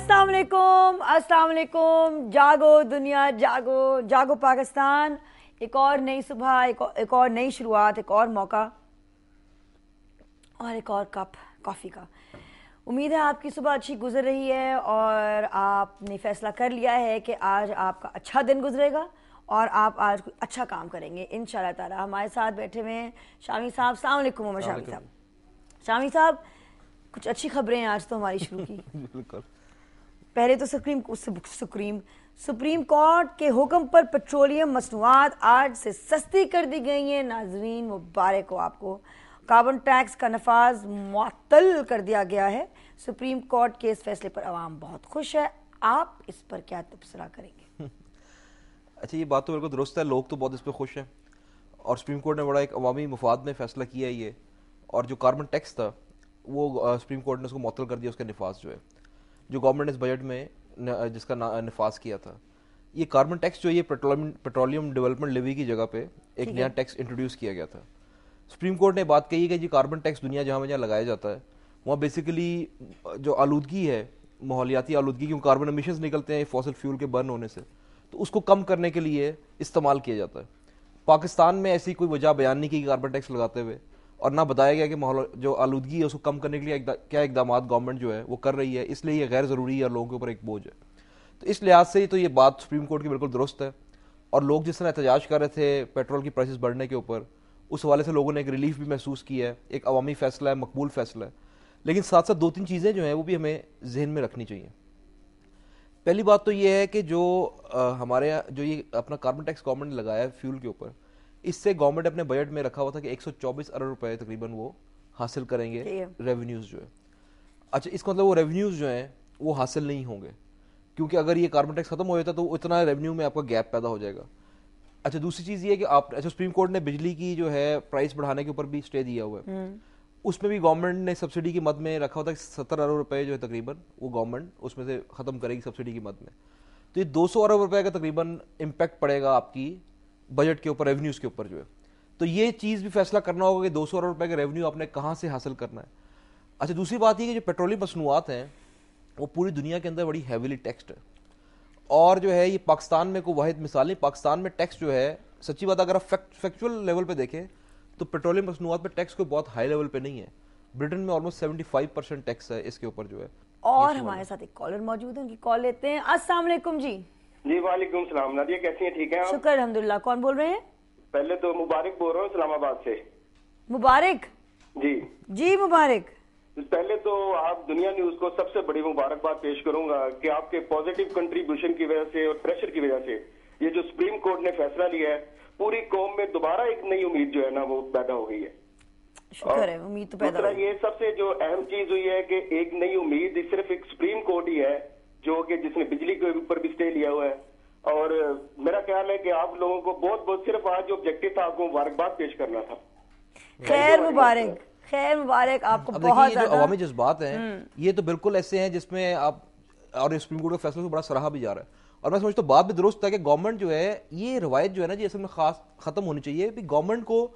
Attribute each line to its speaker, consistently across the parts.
Speaker 1: अस्सलाम वालेकुम, जागो दुनिया, जागो जागो पाकिस्तान। एक और नई सुबह, एक और नई शुरुआत, एक और मौका और एक और कप कॉफ़ी का। उम्मीद है आपकी सुबह अच्छी गुजर रही है और आपने फैसला कर लिया है कि आज आपका अच्छा दिन गुजरेगा और आप आज कोई अच्छा काम करेंगे इंशाल्लाह ताला। हमारे साथ बैठे हुए हैं शामी साहब। अस्सलाम वालेकुम उमर शामी साहब। शामी साहब, कुछ अच्छी खबरें हैं आज तो हमारी शुरू की।
Speaker 2: बिल्कुल।
Speaker 1: पहले तो सुप्रीम कोर्ट के हुक्म पर पेट्रोलियम मसनूआत आज से सस्ती कर दी गई हैं। नाजरीन मुबारक हो आपको। कार्बन टैक्स का नफाज मुअत्तल कर दिया गया है। सुप्रीम कोर्ट के इस फैसले पर अवाम बहुत खुश है। आप इस पर क्या तबसरा करेंगे?
Speaker 2: अच्छा, ये बात तो बिल्कुल दुरुस्त है, लोग तो बहुत इस पर खुश हैं और सुप्रीम कोर्ट ने बड़ा एक अवामी मफाद में फैसला किया है ये। और जो कार्बन टैक्स था वो सुप्रीम कोर्ट ने उसको मुअत्तल कर दिया, उसका नफाज जो है, जो गवर्नमेंट ने इस बजट में जिसका नफाज किया था। ये कार्बन टैक्स जो ये पेट्रोलियम डेवलपमेंट लेवी की जगह पे एक नया टैक्स इंट्रोड्यूस किया गया था। सुप्रीम कोर्ट ने बात कही है कि जी कार्बन टैक्स दुनिया जहाँ जहाँ लगाया जाता है वहाँ बेसिकली जो आलूदगी है, माहौलियाती आलूदगी, क्योंकि कार्बन एमिशंस निकलते हैं फॉसिल फ्यूल के बर्न होने से, तो उसको कम करने के लिए इस्तेमाल किया जाता है। पाकिस्तान में ऐसी कोई वजह बयान नहीं की कार्बन टैक्स लगाते हुए, और ना बताया गया कि जो आलूदगी है उसको कम करने के लिए क्या इकदाम गवर्नमेंट जो है वो कर रही है, इसलिए ये गैर ज़रूरी है और लोगों के ऊपर एक बोझ है। तो इस लिहाज से तो ये बात सुप्रीम कोर्ट की बिल्कुल दुरुस्त है। और लोग जिस तरह एहतजाज कर रहे थे पेट्रोल की प्राइसेस बढ़ने के ऊपर, उस हवाले से लोगों ने एक रिलीफ भी महसूस किया है। एक अवामी फैसला है, मकबूल फैसला है। लेकिन साथ साथ दो तीन चीज़ें जो हैं वो भी हमें जहन में रखनी चाहिए। पहली बात तो ये है कि जो हमारे यहाँ जो ये अपना कार्बन टैक्स गवर्नमेंट ने लगाया है फ्यूल के ऊपर, इससे गवर्नमेंट अपने बजट में रखा हुआ था कि 124 अरब रुपए तकरीबन वो हासिल करेंगे रेवेन्यूज़ जो है। अच्छा, इसका मतलब वो रेवेन्यूज़ जो हैं वो हासिल नहीं होंगे, क्योंकि अगर ये कार्बन टैक्स खत्म हो जाता तो इतना रेवेन्यू में आपका गैप पैदा हो जाएगा। अच्छा, दूसरी चीज़ ये है कि सुप्रीम कोर्ट ने बिजली की जो है प्राइस बढ़ाने के ऊपर भी स्टे दिया हुआ है। उसमें भी गवर्नमेंट ने सब्सिडी की मद में रखा होता है 70 अरब रुपए जो है तकरीबन वो गवर्नमेंट उसमें से ख़त्म करेगी सब्सिडी की मद में। तो ये 200 अरब रुपए का तकरीबन इम्पैक्ट पड़ेगा आपकी बजट के ऊपर, रेवेन्यूज़ के ऊपर जो है। तो ये चीज़ भी फैसला करना होगा कि 200 अरब रुपए का रेवेन्यू आपने कहाँ से हासिल करना है। अच्छा, दूसरी बात ये कि जो पेट्रोलियम मसनूआत हैं वो पूरी दुनिया के अंदर बड़ी हैवीली टैक्स्ड है। और जो है ये पाकिस्तान में कोई वाहिद मिसाल नहीं। पाकिस्तान में टैक्स जो है, सच्ची बात अगर आप फैक्चुअल लेवल पे देखें तो पेट्रोलियम मसनूआत पे टैक्स कोई बहुत हाई लेवल पे नहीं है। ब्रिटेन में ऑलमोस्ट 75% टैक्स है इसके ऊपर जो है।
Speaker 1: और हमारे साथ एक कॉलर मौजूद है, उनकी कॉल लेते हैं। अस्सलाम वालेकुम जी।
Speaker 3: जी वालेकुम सलाम। नादिया कैसी हैं, ठीक हैं आप?
Speaker 1: शुक्र अल्हम्दुलिल्लाह। कौन बोल रहे हैं?
Speaker 3: पहले तो मुबारक बोल रहा हूँ इस्लामाबाद से।
Speaker 1: मुबारक
Speaker 3: जी
Speaker 1: जी, मुबारक।
Speaker 3: पहले तो आप दुनिया न्यूज को सबसे बड़ी मुबारकबाद पेश करूंगा कि आपके पॉजिटिव कंट्रीब्यूशन की वजह से और प्रेशर की वजह से ये जो सुप्रीम कोर्ट ने फैसला लिया है, पूरी कौम में दोबारा एक नई उम्मीद जो है ना वो पैदा हो गई है।
Speaker 1: शुक्र है, उम्मीद तो पैदा हुई।
Speaker 3: ये सबसे जो अहम चीज हुई है कि एक नई उम्मीद सिर्फ एक सुप्रीम कोर्ट ही है जो कि जिसने बिजली के ऊपर भी स्टे लिया हुआ है। और मेरा ख्याल है कि आप लोगों को बहुत बहुत सिर्फ आज जो ऑब्जेक्टिव था आपको मुबारकबाद पेश करना था।
Speaker 1: खैर मुबारक, खैर मुबारक आपको। बहुत
Speaker 2: जो अवामी जज्बात हैं ये तो बिल्कुल ऐसे हैं जिसमें आप, और सुप्रीम कोर्ट के फैसले को बड़ा सराहा भी जा रहा है। और मैं समझता हूँ बात भी दुरुस्त है कि गवर्नमेंट जो है ये रवायत जो है ना जी असल में खास खत्म होनी चाहिए। गवर्नमेंट को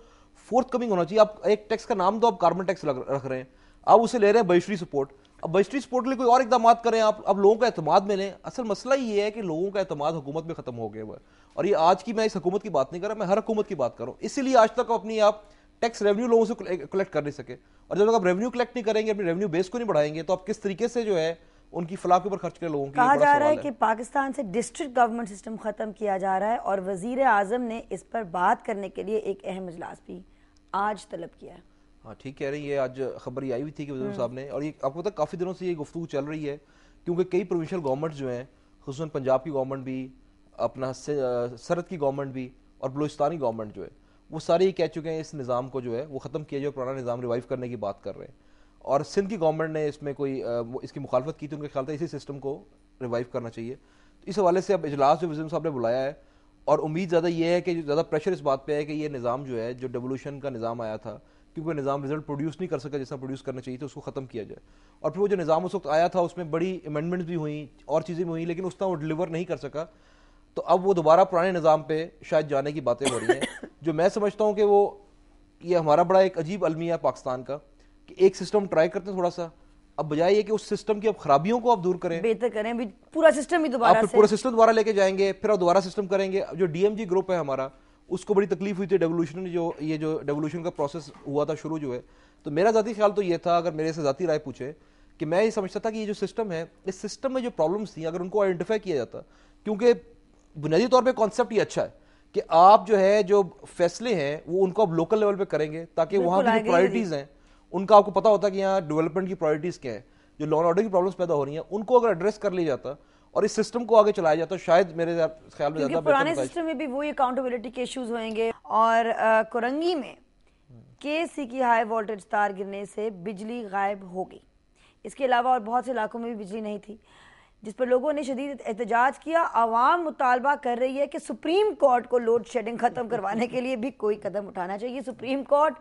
Speaker 2: फोर्थ कमिंग होना चाहिए। आप एक टैक्स का नाम तो आप कार्बन टैक्स रख रहे हैं, आप उसे ले रहे हैं बजटरी सपोर्ट। अब बजटरी सपोर्ट के लिए कोई और इकदाम करें आप, अब लोगों का एतमाद मिले। असल मसला ये है कि लोगों का एतमाद हुकूमत में खत्म हो गया हुआ है। और ये आज की, मैं इस हुकूमत की बात नहीं कर रहा, मैं हर हुकूमत की बात कर रहा हूँ। इसीलिए आज तक अपनी आप टैक्स रेवेन्यू लोगों से कलेक्ट कर नहीं सके। और जब तक आप रेवेन्यू कलेक्ट नहीं करेंगे, अपने रेवेन्यू बेस को नहीं बढ़ाएंगे, तो आप किस तरीके से जो है उनकी फलाह के ऊपर खर्च करें लोगों की।
Speaker 1: कहा जा रहा है कि पाकिस्तान से डिस्ट्रिक्ट गवर्नमेंट सिस्टम खत्म किया जा रहा है और वजीर आजम ने इस पर बात करने के लिए एक अहम इजलास भी आज तलब किया है।
Speaker 2: हाँ, ठीक कह रही है। आज खबर ये आई हुई थी कि वज़ीर साहब ने, और ये आपको पता काफ़ी दिनों से ये गुफ्तगू चल रही है, क्योंकि कई प्रोविंशियल गवर्नमेंट जो हैं, खुसूसन पंजाब की गवर्नमेंट भी, अपना सरहद की गवर्नमेंट भी और बलूचिस्तानी गवर्नमेंट जो है, वो सारे ये कह चुके हैं इस निज़ाम को जो है वो ख़त्म किया जाए, पुराना निज़ाम रिवाइव करने की बात कर रहे हैं। और सिंध की गवर्नमेंट ने इसमें कोई इसकी मुखालफत की थी। उनके ख्याल था इसी सिस्टम को रिवाइव करना चाहिए। तो इस हवाले से अब इजलास जो वज़ीर साहब ने बुलाया है, और उम्मीद ज़्यादा ये है कि ज़्यादा प्रेशर इस बात पे है कि ये निज़ाम जो है, जो डेवोल्यूशन का निज़ाम आया था, क्योंकि निज़ाम रिजल्ट प्रोड्यूस नहीं कर सका जैसा प्रोड्यूस करना चाहिए, तो उसको ख़त्म किया जाए। और फिर वो जो निज़ाम उस वक्त आया था उसमें बड़ी अमेंडमेंट्स भी हुई और चीज़ें भी हुई, लेकिन उस तरह वो डिलीवर नहीं कर सका। तो अब वो दोबारा पुराने निज़ाम पे शायद जाने की बातें हो रही हैं, जो मैं समझता हूँ कि ये हमारा बड़ा एक अजीब अलमिया है पाकिस्तान का, कि एक सिस्टम ट्राई करते हैं थोड़ा सा, अब बजाय ये कि उस सिस्टम की अब खराबियों को आप दूर करें,
Speaker 1: बेहतर करें, अभी पूरा सिस्टम ही
Speaker 2: आप
Speaker 1: दोबारा
Speaker 2: फिर
Speaker 1: से
Speaker 2: पूरा सिस्टम दोबारा लेके जाएंगे, फिर आप दोबारा सिस्टम करेंगे। अब जो डीएमजी ग्रुप है हमारा, उसको बड़ी तकलीफ हुई थी डेवोल्यूशन, जो डेवोल्यूशन का प्रोसेस हुआ था शुरू जो है। तो मेरा ज़ाती ख्याल तो ये था, अगर मेरे से ज़ाती राय पूछे, कि मैं ये समझता था कि ये जो सिस्टम है, इस सिस्टम में जो प्रॉब्लम्स थी अगर उनको आइडेंटिफाई किया जाता, क्योंकि बुनियादी तौर पे कॉन्सेप्ट ये अच्छा है कि आप जो है जो फैसले हैं वो उनको आप लोकल लेवल पे करेंगे, ताकि वहाँ की जो प्रायोरिटीज़ हैं उनका आपको पता होता है कि यहाँ डेवलपमेंट की प्रायोरिटीज़ क्या है, जो लॉ एंड ऑर्डर की प्रॉब्लम्स पैदा हो रही हैं उनको अगर एड्रेस कर लिया जाता और इस सिस्टम को आगे चलाया जाता, शायद मेरे ख्याल में ज्यादा
Speaker 1: पुराने सिस्टम में भी वही अकाउंटेबिलिटी के इश्यूज होंगे। और कोरंगी में केसी की हाई वोल्टेज तार गिरने से बिजली गायब हो गई। इसके अलावा और बहुत से इलाकों में भी बिजली नहीं थी, जिस पर लोगों ने शदीद एहतजाज किया। आवाम मुतालबा कर रही है कि सुप्रीम कोर्ट को लोड शेडिंग खत्म करवाने के लिए भी कोई कदम उठाना चाहिए। सुप्रीम कोर्ट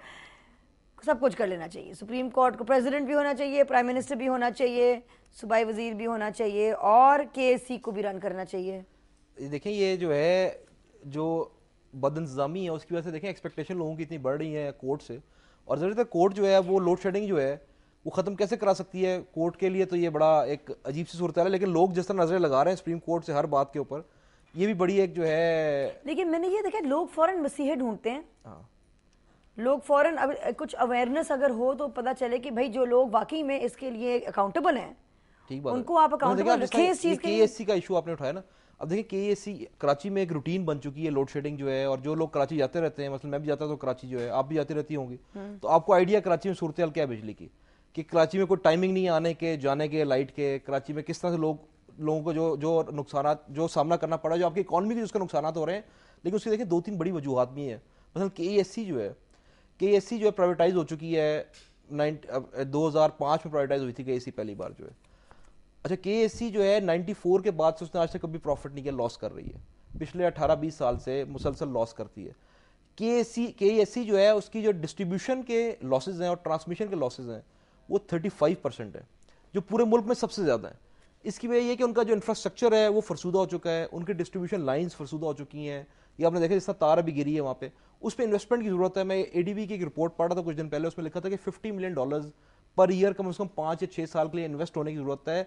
Speaker 1: सब कुछ कर लेना चाहिए। सुप्रीम कोर्ट को प्रेसिडेंट भी होना चाहिए, प्राइम मिनिस्टर भी होना चाहिए, सूबाई वजीर भी होना चाहिए, और केएससी को भी रन करना चाहिए।
Speaker 2: देखें ये जो है जो बदइंतजामी है उसकी वजह से देखें एक्सपेक्टेशन लोगों की इतनी बढ़ रही है कोर्ट से, और ज़रूरत है कोर्ट जो है वो लोड शेडिंग जो है वो ख़त्म कैसे करा सकती है। कोर्ट के लिए तो ये बड़ा एक अजीब सी सूरत है, लेकिन लोग जिस तरह नजरें लगा रहे हैं सुप्रीम कोर्ट से हर बात के ऊपर, ये भी बड़ी एक जो है।
Speaker 1: लेकिन मैंने ये देखा लोग फौरन मसीहे ढूंढते हैं।
Speaker 2: हाँ,
Speaker 1: लोग फौरन अब कुछ अवेयरनेस अगर हो तो पता चले कि भाई जो लोग वाकई में इसके लिए अकाउंटेबल हैं,
Speaker 2: ठीक बात
Speaker 1: उनको आप अकाउंटेबल रखें इस चीज के लिए।
Speaker 2: केएससी का इशू आपने उठाया ना, अब देखिए केएससी कराची में एक रूटीन बन चुकी है लोड शेडिंग जो है, और जो लोग कराची जाते रहते हैं, मतलब मैं भी जाता तो कराची जो है, आप भी जाती रहती होंगी, तो आपको आइडिया कराची में सूरत हाल क्या है बिजली की, कि कराची में कोई टाइमिंग नहीं आने के जाने के लाइट के, कराची में किस तरह से लोगों को जो नुकसान जो सामना करना पड़ा, जो आपकी इकॉनमी के जिसके नुकसान हो रहे हैं। लेकिन उसकी देखिए 2-3 बड़ी वजूहत भी हैं। मतलब केएससी जो है प्राइवेटाइज हो चुकी है, 2005 में प्राइवेटाइज हुई थी केएससी पहली बार जो है। अच्छा, केएससी जो है 94 के बाद से उसने आज तक कभी प्रॉफिट नहीं किया, लॉस कर रही है, पिछले 18-20 साल से मुसलसल लॉस करती है। केएससी जो है उसकी जो डिस्ट्रीब्यूशन के लॉसेज हैं और ट्रांसमिशन के लॉसेज हैं वो 35% है, जो पूरे मुल्क में सबसे ज़्यादा है। इसकी वजह यह कि उनका जो इंफ्रास्ट्रक्चर है वो फरसूदा हो चुका है, उनकी डिस्ट्रीब्यूशन लाइंस फरसूदा हो चुकी हैं। ये आपने देखा जिस तरह तार अभी गिरी है वहाँ पे, उस पर इन्वेस्टमेंट की जरूरत है। मैं एडीबी की एक रिपोर्ट पढ़ रहा था कुछ दिन पहले, उसमें लिखा था कि $50 मिलियन पर ईयर कम से कम 5 या 6 साल के लिए इन्वेस्ट होने की जरूरत है।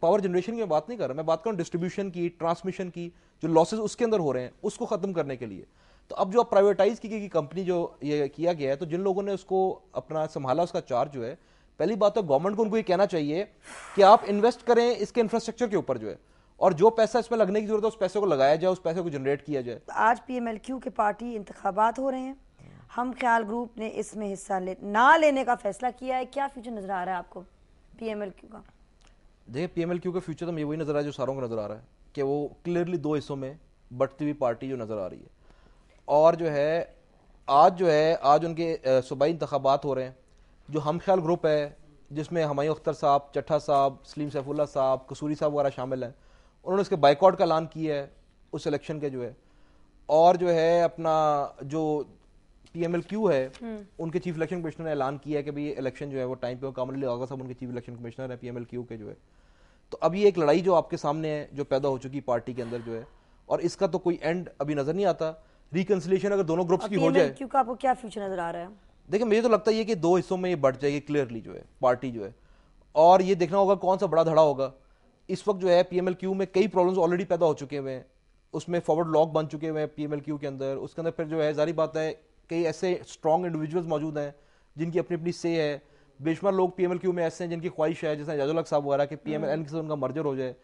Speaker 2: पावर जनरेशन की मैं बात नहीं कर रहा, मैं बात कर रहा हूँ डिस्ट्रीब्यूशन की, ट्रांसमिशन की, जो लॉसेज उसके अंदर हो रहे हैं उसको खत्म करने के लिए। तो अब जो प्राइवेटाइज की कंपनी जो ये किया गया है, तो जिन लोगों ने उसको अपना संभाला, उसका चार्ज जो है, पहली बात तो गवर्नमेंट को उनको ये कहना चाहिए कि आप इन्वेस्ट करें इसके इंफ्रास्ट्रक्चर के ऊपर जो है, और जो पैसा इसमें लगने की जरूरत है उस पैसे को लगाया जाए, उस पैसे को जनरेट किया जाए।
Speaker 1: आज पीएमएलक्यू के पार्टी इंतखाबात हो रहे हैं, हम ख्याल ग्रुप ने इसमें हिस्सा ना लेने का फैसला किया है। क्या फ्यूचर नजर आ रहा है आपको पीएमएलक्यू का?
Speaker 2: देखिए पीएमएलक्यू का फ्यूचर तो मुझे वही नजर आ रहा है जो सारों को नजर आ रहा है, कि वो क्लियरली 2 हिस्सों में बढ़ती हुई पार्टी जो नजर आ रही है। और जो है आज उनके सूबाई इंतखाबात हो रहे हैं, जो हम ख्याल ग्रुप है जिसमें हुमायूं अख्तर साहब, चट्ठा साहब, सलीम सैफुल्लाह साहब, कसूरी साहब वगैरह शामिल हैं, उन्होंने इसके बाइकआउट का ऐलान किया है उस इलेक्शन के जो है। और जो है अपना जो पीएमएलक्यू है उनके चीफ इलेक्शन कमिश्नर ने ऐलान किया है कि भाई इलेक्शन जो है वो टाइम पे, कामर अली आगा साहब उनके चीफ इलेक्शन कमिश्नर है पीएमएलक्यू के जो है। तो अभी एक लड़ाई जो आपके सामने है जो पैदा हो चुकी पार्टी के अंदर जो है, और इसका तो कोई एंड अभी नजर नहीं आता। रिकंसिलिएशन अगर दोनों ग्रुप्स की हो जाए,
Speaker 1: पीएमएलक्यू का आपको क्या फ्यूचर नजर आ रहा है?
Speaker 2: देखिए मुझे तो लगता है कि 2 हिस्सों में ये बढ़ जाएगी क्लियरली जो है पार्टी जो है, और ये देखना होगा कौन सा बड़ा धड़ा होगा। इस वक्त जो है पीएमएलक्यू में कई प्रॉब्लम्स ऑलरेडी पैदा हो चुके हुए हैं, उसमें फॉरवर्ड लॉक बन चुके हुए हैं पीएमएलक्यू के अंदर। उसके अंदर फिर जो है जारी बात है कई ऐसे स्ट्रॉन्ग इंडिविजुअल्स मौजूद हैं जिनकी अपनी अपनी से है। बेशुमार लोग पीएमएलक्यू में ऐसे हैं जिनकी ख्वाहिश है, जैसे एजाजुल हक साहब वगैरह, कि पीएमएल के साथ उनका मर्जर हो जाए।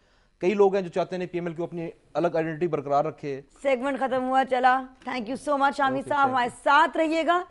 Speaker 2: कई लोग हैं जो चाहते हैं पीएमएलक्यू अपनी अलग आइडेंटिटी बरकरार रखे।
Speaker 1: सेगमेंट खत्म हुआ, चला। Thank you so much Aamir साहब, हमारे साथ रहिएगा।